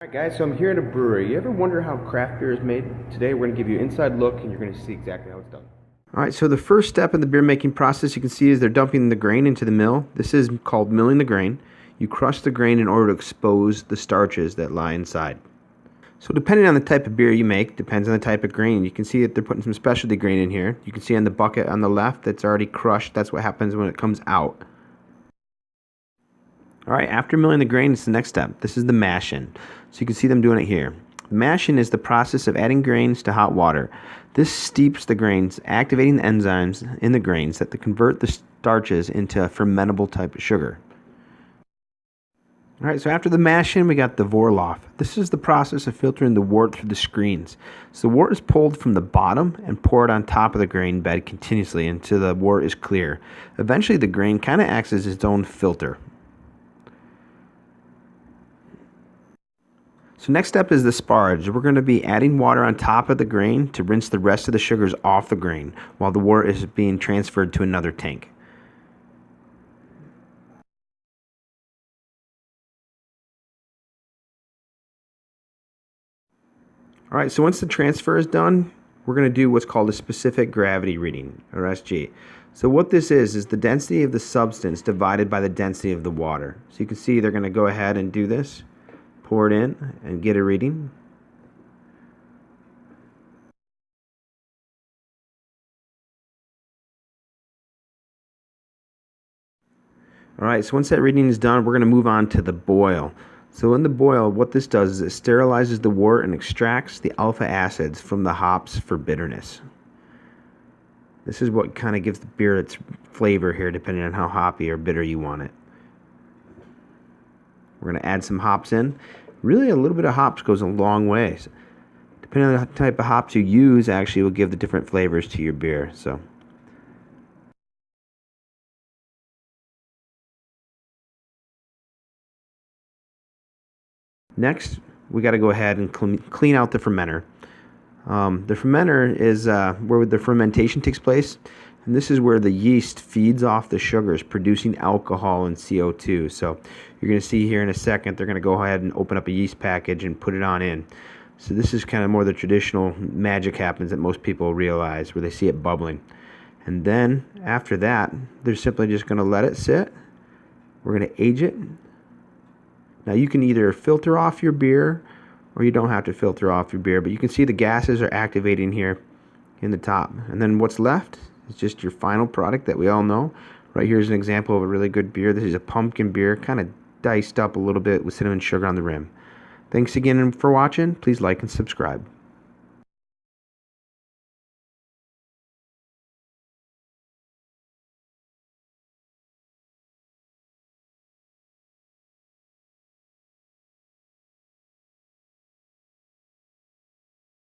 Alright guys, so I'm here at a brewery. You ever wonder how craft beer is made? Today we're going to give you an inside look and you're going to see exactly how it's done. Alright, so the first step in the beer making process you can see is they're dumping the grain into the mill. This is called milling the grain. You crush the grain in order to expose the starches that lie inside. So depending on the type of beer you make, depends on the type of grain. You can see that they're putting some specialty grain in here. You can see on the bucket on the left that's already crushed. That's what happens when it comes out. Alright, after milling the grain, it's the next step. This is the mashing. So you can see them doing it here. Mashing is the process of adding grains to hot water. This steeps the grains, activating the enzymes in the grains that convert the starches into a fermentable type of sugar. Alright, so after the mashing, we got the Vorlauf. This is the process of filtering the wort through the screens. So the wort is pulled from the bottom and poured on top of the grain bed continuously until the wort is clear. Eventually, the grain kind of acts as its own filter. So next step is the sparge. We're going to be adding water on top of the grain to rinse the rest of the sugars off the grain while the wort is being transferred to another tank. Alright, so once the transfer is done, we're going to do what's called a specific gravity reading, or SG. So what this is the density of the substance divided by the density of the water. So you can see they're going to go ahead and do this. Pour it in and get a reading. Alright, so once that reading is done, we're going to move on to the boil. So in the boil, what this does is it sterilizes the wort and extracts the alpha acids from the hops for bitterness. This is what kind of gives the beer its flavor here, depending on how hoppy or bitter you want it. We're going to add some hops in. Really, a little bit of hops goes a long way. So depending on the type of hops you use, actually will give the different flavors to your beer. So next, we got to go ahead and clean out the fermenter. The fermenter is where the fermentation takes place, and this is where the yeast feeds off the sugars, producing alcohol and CO2. So you're going to see here in a second, they're going to go ahead and open up a yeast package and put it on in. So this is kind of more the traditional magic happens that most people realize, where they see it bubbling. And then after that, they're simply just going to let it sit. We're going to age it. Now you can either filter off your beer, or you don't have to filter off your beer, but you can see the gases are activating here in the top. And then what's left is just your final product that we all know. Right here is an example of a really good beer. This is a pumpkin beer, kind of diced up a little bit with cinnamon sugar on the rim. Thanks again for watching. Please like and subscribe.